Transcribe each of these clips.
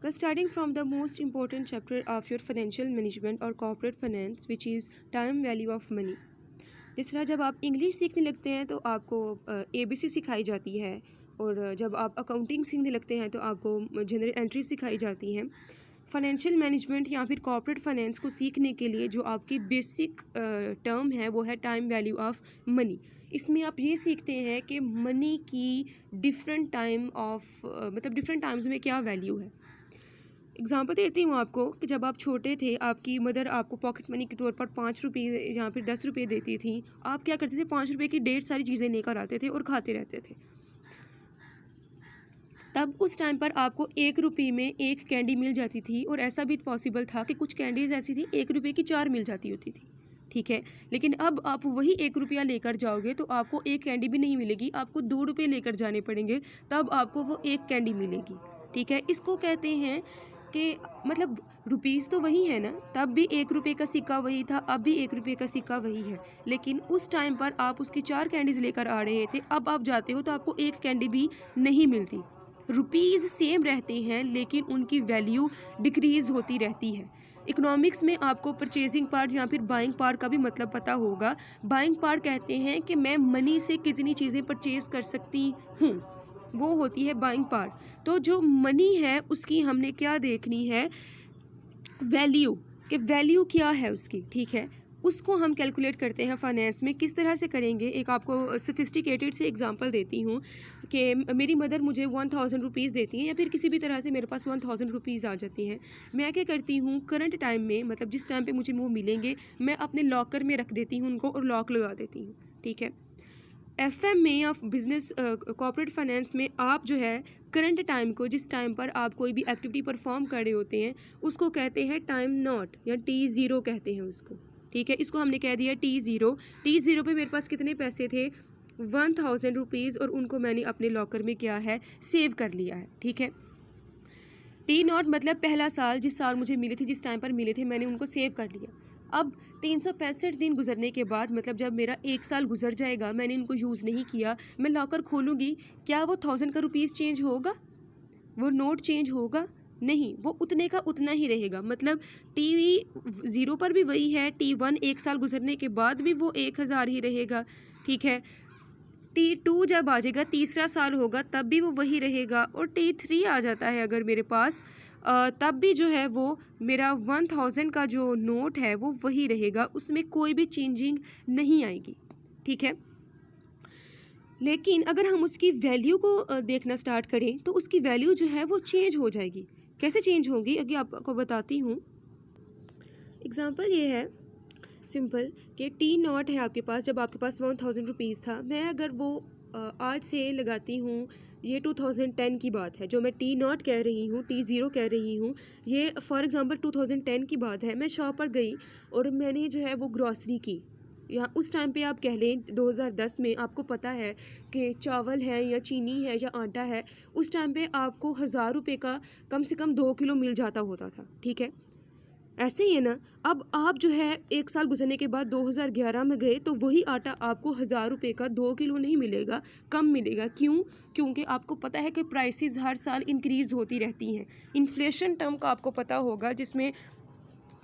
Starting from the most important chapter of your financial management or corporate finance, which is time value of money. जिस तरह जब आप English सीखने लगते हैं तो आपको ABC सिखाई जाती है, और जब आप अकाउंटिंग सीखने लगते हैं तो आपको जनरल एंट्री सिखाई जाती है। फाइनेंशियल मैनेजमेंट या फिर कॉर्पोरेट फाइनेंस को सीखने के लिए जो आपकी बेसिक टर्म है वो है टाइम वैल्यू ऑफ मनी। इसमें आप ये सीखते हैं कि मनी की डिफरेंट टाइम ऑफ मतलब डिफरेंट टाइम्स में क्या वैल्यू है। एग्जांपल देती हूँ आपको कि जब आप छोटे थे, आपकी मदर आपको पॉकेट मनी के तौर पर 5 रुपये या फिर 10 रुपये देती थी। आप क्या करते थे, 5 रुपये की ढेर सारी चीज़ें लेकर आते थे और खाते रहते थे। तब उस टाइम पर आपको 1 रुपये में एक कैंडी मिल जाती थी, और ऐसा भी पॉसिबल था कि कुछ कैंडीज़ ऐसी थी 1 रुपये की 4 मिल जाती होती थी। ठीक है, लेकिन अब आप वही 1 रुपया लेकर जाओगे तो आपको एक कैंडी भी नहीं मिलेगी, आपको 2 रुपये लेकर जाने पड़ेंगे, तब आपको वो एक कैंडी मिलेगी। ठीक है, इसको कहते हैं कि मतलब रुपीज़ तो वही है ना, तब भी 1 रुपये का सिक्का वही था, अब भी 1 रुपये का सिक्का वही है, लेकिन उस टाइम पर आप उसकी 4 कैंडीज़ लेकर आ रहे थे, अब आप जाते हो तो आपको एक कैंडी भी नहीं मिलती। रुपीज़ सेम रहते हैं लेकिन उनकी वैल्यू डिक्रीज़ होती रहती है। इकोनॉमिक्स में आपको परचेजिंग पार्ट या फिर बाइंग पार्ट का भी मतलब पता होगा। बाइंग पार्ट कहते हैं कि मैं मनी से कितनी चीज़ें परचेज़ कर सकती हूँ, वो होती है बाइंग पार्ट। तो जो मनी है उसकी हमने क्या देखनी है, वैल्यू, कि वैल्यू क्या है उसकी। ठीक है, उसको हम कैलकुलेट करते हैं फाइनेंस में। किस तरह से करेंगे, एक आपको सोफिस्टिकेटेड से एग्जांपल देती हूँ कि मेरी मदर मुझे 1000 रुपीज़ देती हैं, या फिर किसी भी तरह से मेरे पास 1000 रुपीज़ आ जाती हैं। मैं क्या करती हूँ, करंट टाइम में मतलब जिस टाइम पे मुझे वो मिलेंगे, मैं अपने लॉकर में रख देती हूँ उनको और लॉक लगा देती हूँ। ठीक है, FM में या बिजनेस कॉर्पोरेट फाइनेंस में आप जो है करंट टाइम को, जिस टाइम पर आप कोई भी एक्टिविटी परफॉर्म कर रहे होते हैं, उसको कहते हैं टाइम नॉट या T0 कहते हैं उसको। ठीक है, इसको हमने कह दिया T0। T0 पे मेरे पास कितने पैसे थे, 1000 रुपीज़, और उनको मैंने अपने लॉकर में क्या है, सेव कर लिया है। ठीक है, T0 मतलब पहला साल, जिस साल मुझे मिले थे, जिस टाइम पर मिले थे, मैंने उनको सेव कर लिया। अब 365 दिन गुजरने के बाद, मतलब जब मेरा 1 साल गुजर जाएगा, मैंने इनको यूज़ नहीं किया, मैं लॉकर खोलूँगी, क्या वो 1000 का रुपीज़ चेंज होगा, वो नोट चेंज होगा? नहीं, वो उतने का उतना ही रहेगा। मतलब T0 पर भी वही है, T1 1 साल गुजरने के बाद भी वो 1000 ही रहेगा। ठीक है, T2 जब आ जाएगा, तीसरा साल होगा, तब भी वो वही रहेगा, और T3 आ जाता है अगर मेरे पास, तब भी जो है वो मेरा 1000 का जो नोट है वो वही रहेगा, उसमें कोई भी चेंजिंग नहीं आएगी। ठीक है, लेकिन अगर हम उसकी वैल्यू को देखना स्टार्ट करें तो उसकी वैल्यू जो है वो चेंज हो जाएगी। कैसे चेंज होगी, अगर आपको बताती हूँ। एग्जांपल ये है सिंपल कि T0 है आपके पास, जब आपके पास 1000 रुपीज़ था, मैं अगर वो आज से लगाती हूँ, ये 2010 की बात है, जो मैं T0 कह रही हूँ, T0 कह रही हूँ, ये फॉर एग्ज़ाम्पल 2010 की बात है। मैं शॉप पर गई और मैंने जो है वो ग्रॉसरी की, या उस टाइम पे आप कह लें 2010 में, आपको पता है कि चावल है या चीनी है या आटा है, उस टाइम पे आपको 1000 रुपये का कम से कम 2 किलो मिल जाता होता था। ठीक है, ऐसे ही है ना। अब आप जो है 1 साल गुजरने के बाद 2011 में गए तो वही आटा आपको 1000 रुपये का 2 किलो नहीं मिलेगा, कम मिलेगा। क्यों? क्योंकि आपको पता है कि प्राइसेस हर साल इंक्रीज़ होती रहती हैं। इन्फ्लेशन टर्म का आपको पता होगा, जिसमें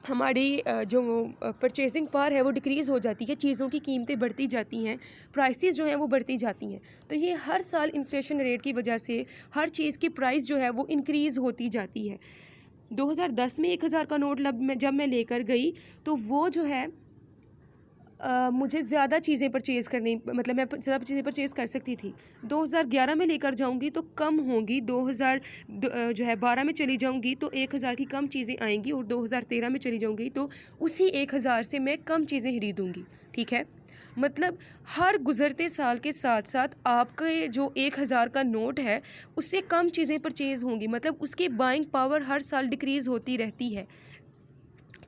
हमारी जो परचेजिंग पावर है वो डिक्रीज़ हो जाती है, चीज़ों की कीमतें बढ़ती जाती हैं, प्राइसेस जो हैं वो बढ़ती जाती हैं। तो ये हर साल इन्फ्लेशन रेट की वजह से हर चीज़ की प्राइस जो है वो इंक्रीज़ होती जाती है। 2010 में 1000 का नोट जब मैं लेकर गई तो वो जो है मुझे ज़्यादा चीज़ें परचेज़ करनी, मतलब मैं ज़्यादा चीज़ें परचेज़ कर सकती थी। 2011 में लेकर जाऊंगी तो कम होंगी, 2012 में चली जाऊंगी तो 1000 की कम चीज़ें आएंगी, और 2013 में चली जाऊंगी तो उसी 1000 से मैं कम चीज़ें खरीदूंगी। ठीक है, मतलब हर गुज़रते साल के साथ साथ आपके जो 1000 का नोट है उससे कम चीज़ें परचेज़ होंगी, मतलब उसकी बाइंग पावर हर साल डिक्रीज़ होती रहती है।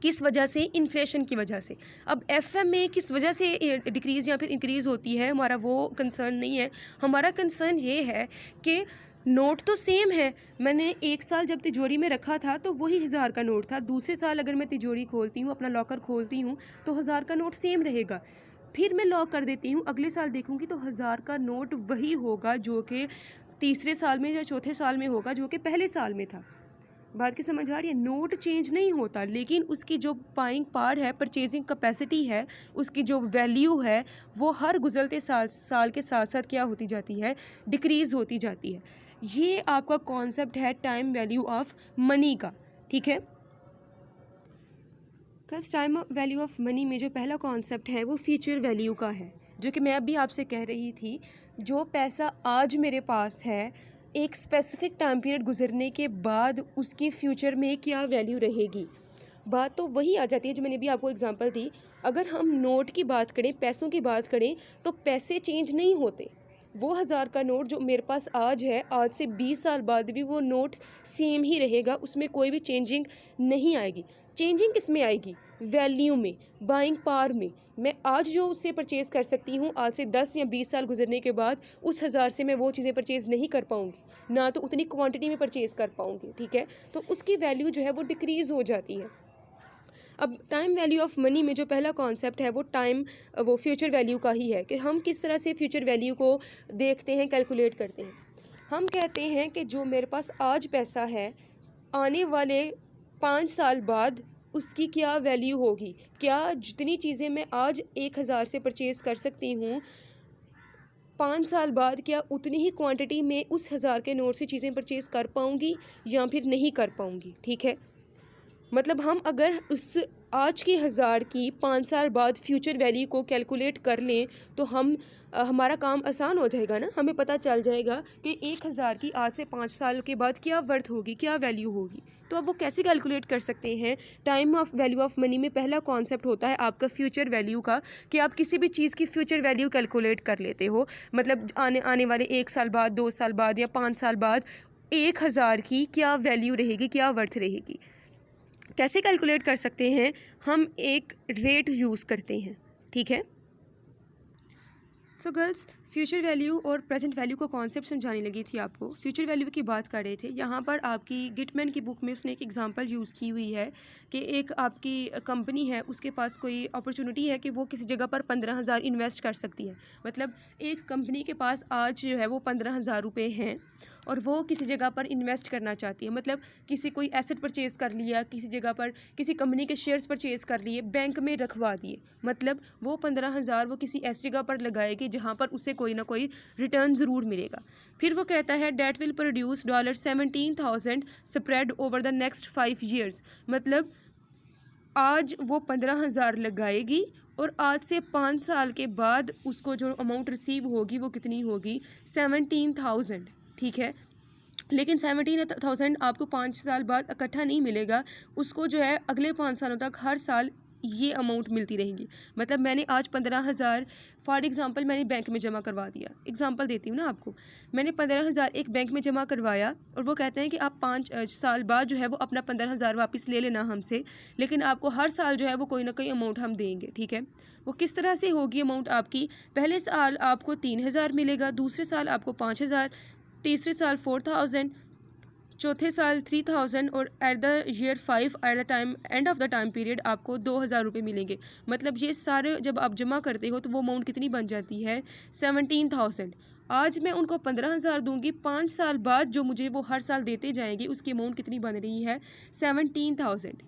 किस वजह से? इन्फ्लेशन की वजह से। अब FM में किस वजह से डिक्रीज़ या फिर इंक्रीज़ होती है, हमारा वो कंसर्न नहीं है। हमारा कंसर्न ये है कि नोट तो सेम है, मैंने 1 साल जब तिजोरी में रखा था तो वही 1000 का नोट था, दूसरे साल अगर मैं तिजोरी खोलती हूँ, अपना लॉकर खोलती हूँ, तो 1000 का नोट सेम रहेगा। फिर मैं लॉक कर देती हूँ, अगले साल देखूँगी तो 1000 का नोट वही होगा जो कि तीसरे साल में या चौथे साल में होगा, जो कि पहले साल में था। बात की समझ आ रही है? नोट चेंज नहीं होता, लेकिन उसकी जो बाइंग पावर है, परचेजिंग कैपेसिटी है, उसकी जो वैल्यू है, वो हर गुजरते साल के साथ साथ क्या होती जाती है, डिक्रीज़ होती जाती है। ये आपका कॉन्सेप्ट है टाइम वैल्यू ऑफ मनी का, ठीक है। कस टाइम वैल्यू ऑफ मनी में जो पहला कॉन्सेप्ट है वो फ्यूचर वैल्यू का है, जो कि मैं अभी आपसे कह रही थी। जो पैसा आज मेरे पास है, एक स्पेसिफिक टाइम पीरियड गुजरने के बाद उसकी फ्यूचर में क्या वैल्यू रहेगी। बात तो वही आ जाती है जो मैंने अभी आपको एग्जांपल दी। अगर हम नोट की बात करें, पैसों की बात करें, तो पैसे चेंज नहीं होते। वो 1000 का नोट जो मेरे पास आज है, आज से 20 साल बाद भी वो नोट सेम ही रहेगा, उसमें कोई भी चेंजिंग नहीं आएगी। चेंजिंग किस में आएगी? वैल्यू में, बाइंग पावर में। मैं आज जो उससे परचेज़ कर सकती हूँ, आज से 10 या 20 साल गुजरने के बाद उस 1000 से मैं वो चीज़ें परचेज़ नहीं कर पाऊँगी, ना तो उतनी क्वांटिटी में परचेज़ कर पाऊँगी, ठीक है। तो उसकी वैल्यू जो है वो डिक्रीज़ हो जाती है। अब टाइम वैल्यू ऑफ मनी में जो पहला कॉन्सेप्ट है वो फ्यूचर वैल्यू का ही है, कि हम किस तरह से फ्यूचर वैल्यू को देखते हैं, कैलकुलेट करते हैं। हम कहते हैं कि जो मेरे पास आज पैसा है, आने वाले 5 साल बाद उसकी क्या वैल्यू होगी। क्या जितनी चीज़ें मैं आज 1000 से परचेज़ कर सकती हूँ, 5 साल बाद क्या उतनी ही क्वांटिटी में उस 1000 के नोट से चीज़ें परचेज़ कर पाऊँगी या फिर नहीं कर पाऊँगी, ठीक है। मतलब हम अगर उस आज की 1000 की 5 साल बाद फ्यूचर वैल्यू को कैलकुलेट कर लें, तो हमारा काम आसान हो जाएगा ना। हमें पता चल जाएगा कि 1000 की आज से 5 साल के बाद क्या वर्थ होगी, क्या वैल्यू होगी। तो अब वो कैसे कैलकुलेट कर सकते हैं? Time of value of money में पहला कॉन्सेप्ट होता है आपका फ्यूचर वैल्यू का, कि आप किसी भी चीज़ की फ्यूचर वैल्यू कैलकुलेट कर लेते हो। मतलब आने वाले 1 साल बाद, 2 साल बाद या 5 साल बाद 1000 की क्या वैल्यू रहेगी, क्या वर्थ रहेगी। कैसे कैलकुलेट कर सकते हैं? हम एक रेट यूज़ करते हैं, ठीक है। सो गर्ल्स, फ्यूचर वैल्यू और प्रेजेंट वैल्यू का कॉन्सेप्ट समझाने लगी थी आपको। फ्यूचर वैल्यू की बात कर रहे थे। यहाँ पर आपकी गिटमैन की बुक में उसने एक एग्जांपल यूज़ की हुई है कि एक आपकी कंपनी है, उसके पास कोई अपॉर्चुनिटी है कि वो किसी जगह पर 15,000 इन्वेस्ट कर सकती है। मतलब एक कंपनी के पास आज जो है वो 15,000 रुपये हैं और वो किसी जगह पर इन्वेस्ट करना चाहती है। मतलब किसी कोई एसेट परचेज़ कर लिया, किसी जगह पर किसी कंपनी के शेयर्स परचेज़ कर लिए, बैंक में रखवा दिए। मतलब वो 15,000 वो किसी ऐसी जगह पर लगाएगी जहाँ पर उसे कोई ना कोई रिटर्न ज़रूर मिलेगा। फिर वो कहता है debt will produce $17,000 spread over the next 5 years. मतलब आज वो 15,000 लगाएगी और आज से 5 साल के बाद उसको जो अमाउंट रिसीव होगी वो कितनी होगी? 17,000, ठीक है। लेकिन 17,000 आपको 5 साल बाद इकट्ठा नहीं मिलेगा, उसको जो है अगले 5 सालों तक हर साल ये अमाउंट मिलती रहेंगी। मतलब मैंने आज 15,000 फॉर एग्ज़ाम्पल मैंने बैंक में जमा करवा दिया। एग्ज़ाम्पल देती हूँ ना आपको। मैंने 15,000 एक बैंक में जमा करवाया और वो कहते हैं कि आप 5 साल बाद जो है वो अपना 15,000 वापस ले लेना हमसे, लेकिन आपको हर साल जो है वो कोई ना कोई अमाउंट हम देंगे, ठीक है। वो किस तरह से होगी अमाउंट आपकी? पहले साल आपको 3,000 मिलेगा, दूसरे साल आपको 5,000, तीसरे साल 4,000, चौथे साल 3,000 और at the year 5 at the time end of the time period आपको 2,000 रुपये मिलेंगे। मतलब ये सारे जब आप जमा करते हो तो वो अमाउंट कितनी बन जाती है? 17,000। आज मैं उनको 15,000 दूंगी, 5 साल बाद जो मुझे वो हर साल देते जाएंगे उसकी अमाउंट कितनी बन रही है? 17,000।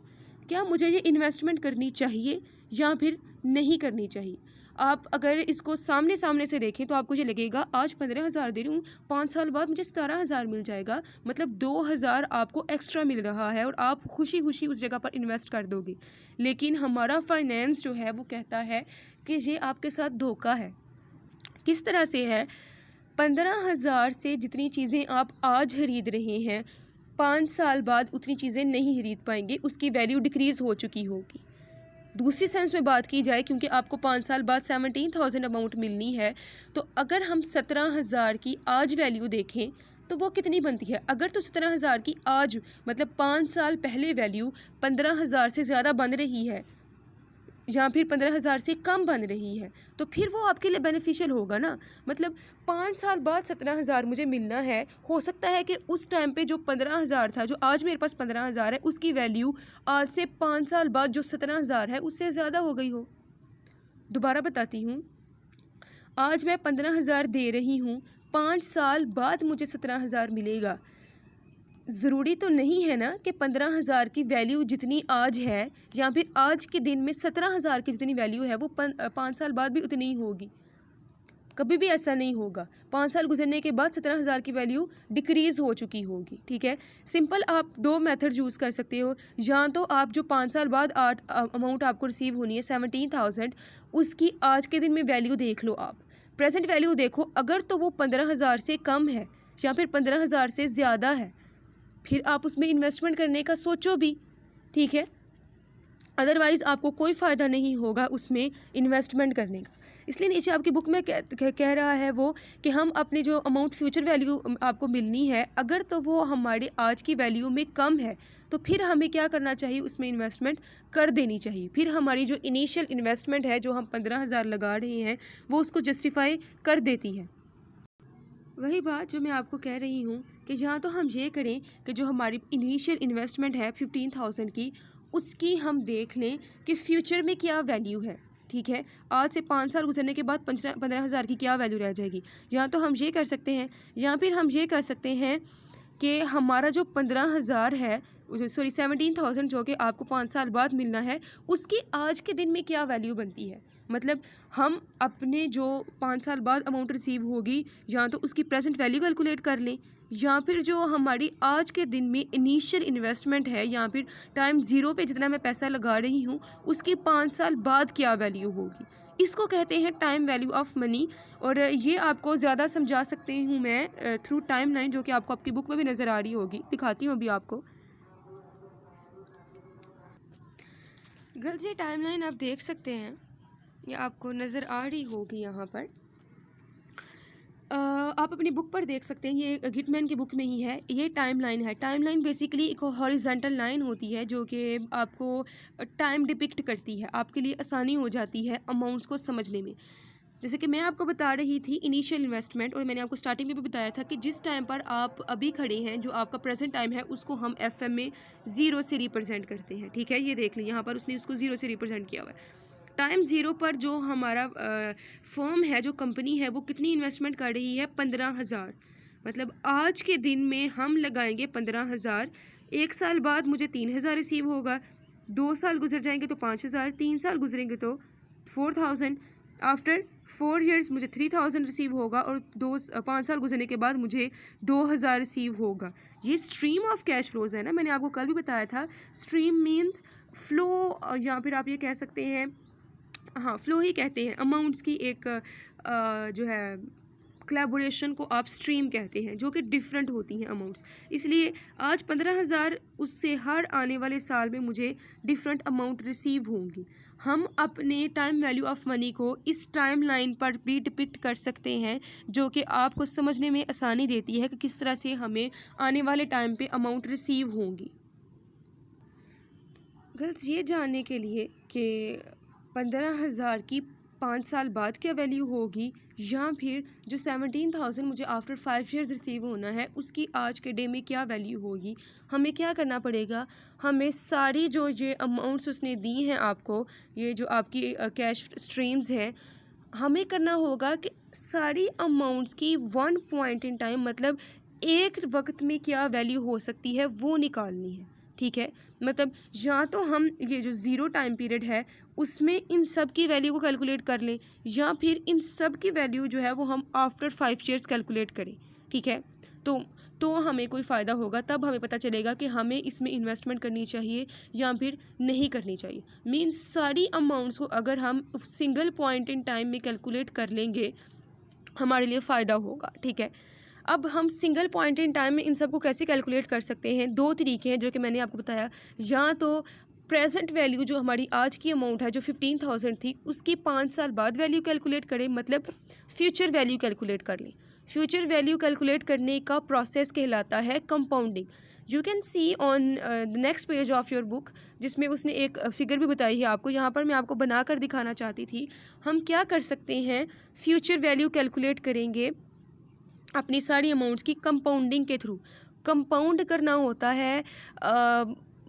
क्या मुझे ये इन्वेस्टमेंट करनी चाहिए या फिर नहीं करनी चाहिए? आप अगर इसको सामने सामने से देखें तो आपको ये लगेगा आज 15,000 दे रही हूँ, 5 साल बाद मुझे 17,000 मिल जाएगा। मतलब 2,000 आपको एक्स्ट्रा मिल रहा है और आप खुशी खुशी उस जगह पर इन्वेस्ट कर दोगे। लेकिन हमारा फाइनेंस जो है वो कहता है कि ये आपके साथ धोखा है। किस तरह से है? 15,000 से जितनी चीज़ें आप आज खरीद रहे हैं, 5 साल बाद उतनी चीज़ें नहीं खरीद पाएंगे, उसकी वैल्यू डिक्रीज़ हो चुकी होगी। दूसरी सेंस में बात की जाए, क्योंकि आपको 5 साल बाद 17,000 अमाउंट मिलनी है, तो अगर हम 17,000 की आज वैल्यू देखें तो वो कितनी बनती है? अगर तो 17,000 की आज मतलब 5 साल पहले वैल्यू 15,000 से ज़्यादा बन रही है या फिर 15,000 से कम बन रही है, तो फिर वो आपके लिए बेनिफिशियल होगा ना। मतलब 5 साल बाद 17,000 मुझे मिलना है, हो सकता है कि उस टाइम पे जो 15,000 था, जो आज मेरे पास 15,000 है, उसकी वैल्यू आज से 5 साल बाद जो 17,000 है उससे ज़्यादा हो गई हो। दोबारा बताती हूँ, आज मैं 15,000 दे रही हूँ, 5 साल बाद मुझे 17,000 मिलेगा। ज़रूरी तो नहीं है ना कि 15,000 की वैल्यू जितनी आज है या फिर आज के दिन में 17,000 की जितनी वैल्यू है वो 5 साल बाद भी उतनी ही होगी। कभी भी ऐसा नहीं होगा। 5 साल गुजरने के बाद 17,000 की वैल्यू डिक्रीज़ हो चुकी होगी। ठीक है, सिंपल आप 2 मेथड यूज़ कर सकते हो। या तो आप जो 5 साल बाद अमाउंट आपको रिसीव होनी है 17,000, उसकी आज के दिन में वैल्यू देख लो। आप प्रेजेंट वैल्यू देखो, अगर तो वो 15,000 से कम है या फिर 15,000 से ज़्यादा है, फिर आप उसमें इन्वेस्टमेंट करने का सोचो भी। ठीक है, अदरवाइज़ आपको कोई फ़ायदा नहीं होगा उसमें इन्वेस्टमेंट करने का। इसलिए नीचे आपकी बुक में कह रहा है वो कि हम अपनी जो अमाउंट फ्यूचर वैल्यू आपको मिलनी है, अगर तो वो हमारी आज की वैल्यू में कम है तो फिर हमें क्या करना चाहिए, उसमें इन्वेस्टमेंट कर देनी चाहिए। फिर हमारी जो इनिशियल इन्वेस्टमेंट है, जो हम 15,000 लगा रहे हैं, वो उसको जस्टिफाई कर देती है। वही बात जो मैं आपको कह रही हूँ कि जहाँ तो हम ये करें कि जो हमारी इनिशियल इन्वेस्टमेंट है 15,000 की, उसकी हम देख लें कि फ्यूचर में क्या वैल्यू है। ठीक है, आज से 5 साल गुजरने के बाद 15,000 की क्या वैल्यू रह जाएगी। या तो हम ये कर सकते हैं, या फिर हम ये कर सकते हैं कि हमारा जो 15,000 है, सॉरी 17,000 जो कि आपको 5 साल बाद मिलना है, उसकी आज के दिन में क्या वैल्यू बनती है। मतलब हम अपने जो 5 साल बाद अमाउंट रिसीव होगी, या तो उसकी प्रेजेंट वैल्यू कैलकुलेट कर लें, या फिर जो हमारी आज के दिन में इनिशियल इन्वेस्टमेंट है, या फिर टाइम ज़ीरो पे जितना मैं पैसा लगा रही हूँ, उसकी 5 साल बाद क्या वैल्यू होगी। इसको कहते हैं टाइम वैल्यू ऑफ मनी। और ये आपको ज़्यादा समझा सकते हूँ मैं थ्रू टाइम लाइन, जो कि आपको आपकी बुक में भी नज़र आ रही होगी। दिखाती हूँ अभी आपको। गर्ल्स, ये टाइम लाइन आप देख सकते हैं, ये आपको नज़र आ रही होगी यहाँ पर। आप अपनी बुक पर देख सकते हैं, ये गिटमैन की बुक में ही है। ये टाइम लाइन है। टाइम लाइन बेसिकली एक हॉरिजॉन्टल लाइन होती है जो कि आपको टाइम डिपिक्ट करती है। आपके लिए आसानी हो जाती है अमाउंट्स को समझने में। जैसे कि मैं आपको बता रही थी इनिशियल इन्वेस्टमेंट, और मैंने आपको स्टार्टिंग में भी बताया था कि जिस टाइम पर आप अभी खड़े हैं, जो आपका प्रेजेंट टाइम है, उसको हम एफएम में 0 से रिप्रेजेंट करते हैं। ठीक है, ये देख लें, यहाँ पर उसने उसको 0 से रिप्रेजेंट किया हुआ है। टाइम ज़ीरो पर जो हमारा फर्म है, जो कंपनी है, वो कितनी इन्वेस्टमेंट कर रही है, 15,000। मतलब आज के दिन में हम लगाएंगे 15,000। 1 साल बाद मुझे 3,000 रिसीव होगा, 2 साल गुजर जाएंगे तो 5,000, 3 साल गुजरेंगे तो 4,000, आफ्टर 4 ईयर्स मुझे 3,000 रिसीव होगा, और 5 साल गुजरने के बाद मुझे 2,000 रिसीव होगा। ये स्ट्रीम ऑफ कैश फ्लोज है ना, मैंने आपको कल भी बताया था। स्ट्रीम मीन्स फ्लो, या फिर आप ये कह सकते हैं, हाँ, फ्लो ही कहते हैं। अमाउंट्स की एक जो है कोलैबोरेशन को आप स्ट्रीम कहते हैं, जो कि डिफरेंट होती हैं अमाउंट्स। इसलिए आज 15,000, उससे हर आने वाले साल में मुझे डिफरेंट अमाउंट रिसीव होंगी। हम अपने टाइम वैल्यू ऑफ मनी को इस टाइम लाइन पर भी डिपिक्ट कर सकते हैं, जो कि आपको समझने में आसानी देती है कि किस तरह से हमें आने वाले टाइम पे अमाउंट रिसीव होंगी। गर्ल्स, ये जानने के लिए कि 15,000 की 5 साल बाद क्या वैल्यू होगी, या फिर जो 17,000 मुझे आफ्टर 5 ईयर्स रिसीव होना है, उसकी आज के डे में क्या वैल्यू होगी, हमें क्या करना पड़ेगा। हमें सारी जो ये अमाउंट्स उसने दी हैं आपको, ये जो आपकी कैश स्ट्रीम्स हैं, हमें करना होगा कि सारी अमाउंट्स की 1 पॉइंट इन टाइम, मतलब एक वक्त में क्या वैल्यू हो सकती है, वो निकालनी है। ठीक है, मतलब या तो हम ये जो ज़ीरो टाइम पीरियड है, उसमें इन सब की वैल्यू को कैलकुलेट कर लें, या फिर इन सब की वैल्यू जो है वो हम आफ्टर 5 ईयर्स कैलकुलेट करें। ठीक है, तो हमें कोई फ़ायदा होगा, तब हमें पता चलेगा कि हमें इसमें इन्वेस्टमेंट करनी चाहिए या फिर नहीं करनी चाहिए। मीन्स सारी अमाउंट्स को अगर हम सिंगल पॉइंट इन टाइम में कैलकुलेट कर लेंगे, हमारे लिए फ़ायदा होगा। ठीक है, अब हम सिंगल पॉइंट इन टाइम में इन सब को कैसे कैलकुलेट कर सकते हैं। 2 तरीके हैं जो कि मैंने आपको बताया। या तो प्रेजेंट वैल्यू जो हमारी आज की अमाउंट है, जो 15,000 थी, उसकी 5 साल बाद वैल्यू कैलकुलेट करें, मतलब फ्यूचर वैल्यू कैलकुलेट कर लें। फ्यूचर वैल्यू कैलकुलेट करने का प्रोसेस कहलाता है compounding. You can see on the next page of your book, जिसमें उसने एक फिगर भी बताई है आपको। यहाँ पर मैं आपको बनाकर दिखाना चाहती थी। हम क्या कर सकते हैं, फ्यूचर वैल्यू कैलकुलेट करेंगे अपनी सारी अमाउंट्स की कंपाउंडिंग के थ्रू। कंपाउंड करना होता है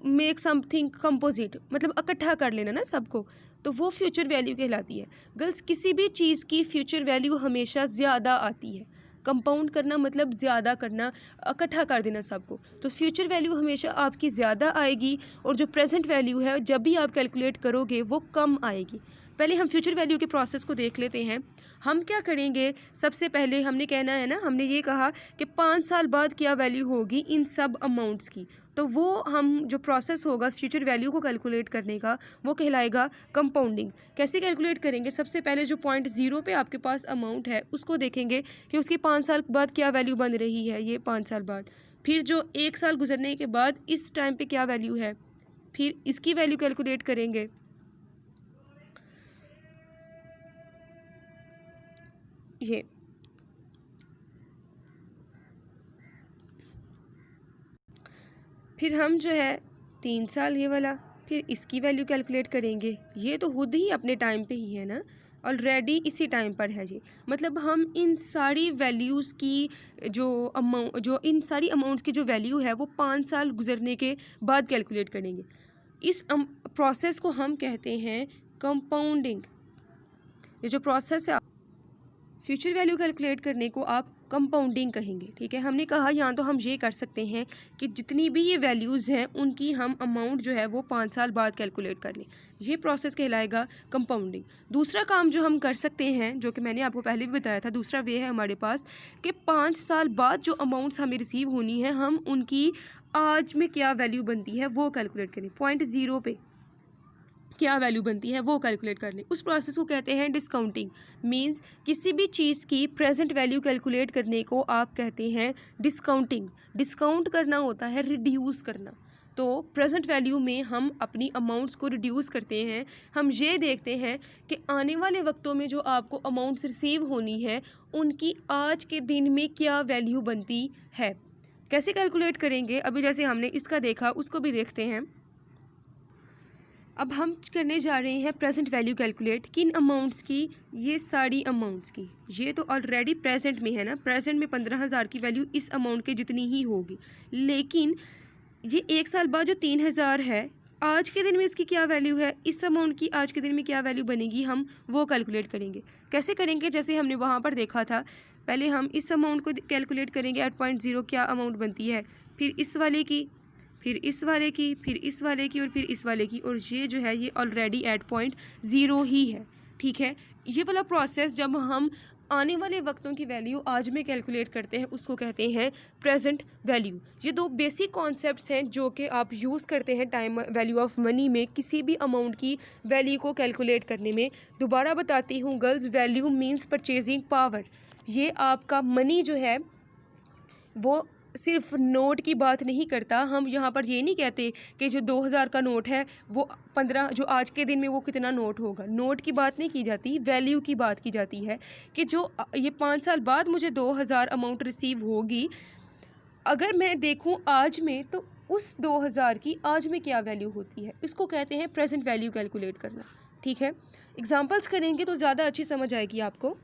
मेक समथिंग कंपोजिट, मतलब इकट्ठा कर लेना ना सबको, तो वो फ्यूचर वैल्यू कहलाती है। गर्ल्स, किसी भी चीज़ की फ्यूचर वैल्यू हमेशा ज़्यादा आती है। कंपाउंड करना मतलब ज़्यादा करना, इकट्ठा कर देना सबको। तो फ्यूचर वैल्यू हमेशा आपकी ज़्यादा आएगी और जो प्रेजेंट वैल्यू है जब भी आप कैलकुलेट करोगे वो कम आएगी। पहले हम फ्यूचर वैल्यू के प्रोसेस को देख लेते हैं। हम क्या करेंगे, सबसे पहले हमने कहना है ना, हमने ये कहा कि 5 साल बाद क्या वैल्यू होगी इन सब अमाउंट्स की। तो वो हम जो प्रोसेस होगा फ्यूचर वैल्यू को कैलकुलेट करने का वो कहलाएगा कंपाउंडिंग। कैसे कैलकुलेट करेंगे, सबसे पहले जो पॉइंट 0 पे आपके पास अमाउंट है उसको देखेंगे कि उसकी 5 साल बाद क्या वैल्यू बन रही है, ये 5 साल बाद। फिर जो 1 साल गुजरने के बाद इस टाइम पे क्या वैल्यू है, फिर इसकी वैल्यू कैलकुलेट करेंगे। ये फिर हम जो है 3 साल ये वाला, फिर इसकी वैल्यू कैलकुलेट करेंगे। ये तो खुद ही अपने टाइम पे ही है ना, ऑलरेडी इसी टाइम पर है जी। मतलब हम इन सारी वैल्यूज़ की जो इन सारी अमाउंट्स की जो वैल्यू है वो 5 साल गुजरने के बाद कैलकुलेट करेंगे। इस प्रोसेस को हम कहते हैं कंपाउंडिंग। ये जो प्रोसेस है फ्यूचर वैल्यू कैलकुलेट करने को आप कंपाउंडिंग कहेंगे, ठीक है। हमने कहा यहाँ तो हम ये कर सकते हैं कि जितनी भी ये वैल्यूज़ हैं उनकी हम अमाउंट जो है वो 5 साल बाद कैलकुलेट कर लें। ये प्रोसेस कहलाएगा कंपाउंडिंग। दूसरा काम जो हम कर सकते हैं, जो कि मैंने आपको पहले भी बताया था, दूसरा वे है हमारे पास कि 5 साल बाद जो अमाउंट्स हमें रिसीव होनी है हम उनकी आज में क्या वैल्यू बनती है वो कैलकुलेट करें। पॉइंट 0 पे क्या वैल्यू बनती है वो कैलकुलेट कर लें। उस प्रोसेस को कहते हैं डिस्काउंटिंग। मींस किसी भी चीज़ की प्रेजेंट वैल्यू कैलकुलेट करने को आप कहते हैं डिस्काउंटिंग। डिस्काउंट करना होता है रिड्यूस करना। तो प्रेजेंट वैल्यू में हम अपनी अमाउंट्स को रिड्यूस करते हैं। हम ये देखते हैं कि आने वाले वक्तों में जो आपको अमाउंट्स रिसीव होनी है उनकी आज के दिन में क्या वैल्यू बनती है। कैसे कैलकुलेट करेंगे, अभी जैसे हमने इसका देखा उसको भी देखते हैं। अब हम करने जा रहे हैं प्रेजेंट वैल्यू कैलकुलेट। किन अमाउंट्स की, ये सारी अमाउंट्स की। ये तो ऑलरेडी प्रेजेंट में है ना, प्रेजेंट में 15,000 की वैल्यू इस अमाउंट के जितनी ही होगी। लेकिन ये 1 साल बाद जो 3,000 है आज के दिन में इसकी क्या वैल्यू है, इस अमाउंट की आज के दिन में क्या वैल्यू बनेगी, हम वो कैलकुलेट करेंगे। कैसे करेंगे, जैसे हमने वहाँ पर देखा था, पहले हम इस अमाउंट को कैलकुलेट करेंगे 8.0 क्या अमाउंट बनती है, फिर इस वाले की, फिर इस वाले की, फिर इस वाले की और फिर इस वाले की। और ये जो है ये ऑलरेडी 8.0 ही है, ठीक है। ये वाला प्रोसेस जब हम आने वाले वक्तों की वैल्यू आज में कैलकुलेट करते हैं उसको कहते हैं प्रेजेंट वैल्यू। ये दो बेसिक कॉन्सेप्ट्स हैं जो कि आप यूज़ करते हैं टाइम वैल्यू ऑफ मनी में किसी भी अमाउंट की वैल्यू को कैलकुलेट करने में। दोबारा बताती हूँ girls, value means purchasing power. ये आपका मनी जो है वो सिर्फ नोट की बात नहीं करता। हम यहाँ पर ये नहीं कहते कि जो 2000 का नोट है वो 15 जो आज के दिन में वो कितना नोट होगा। नोट की बात नहीं की जाती, वैल्यू की बात की जाती है कि जो ये 5 साल बाद मुझे 2000 अमाउंट रिसीव होगी, अगर मैं देखूँ आज में तो उस 2000 की आज में क्या वैल्यू होती है, इसको कहते हैं प्रेजेंट वैल्यू कैलकुलेट करना, ठीक है। एग्जाम्पल्स करेंगे तो ज़्यादा अच्छी समझ आएगी आपको।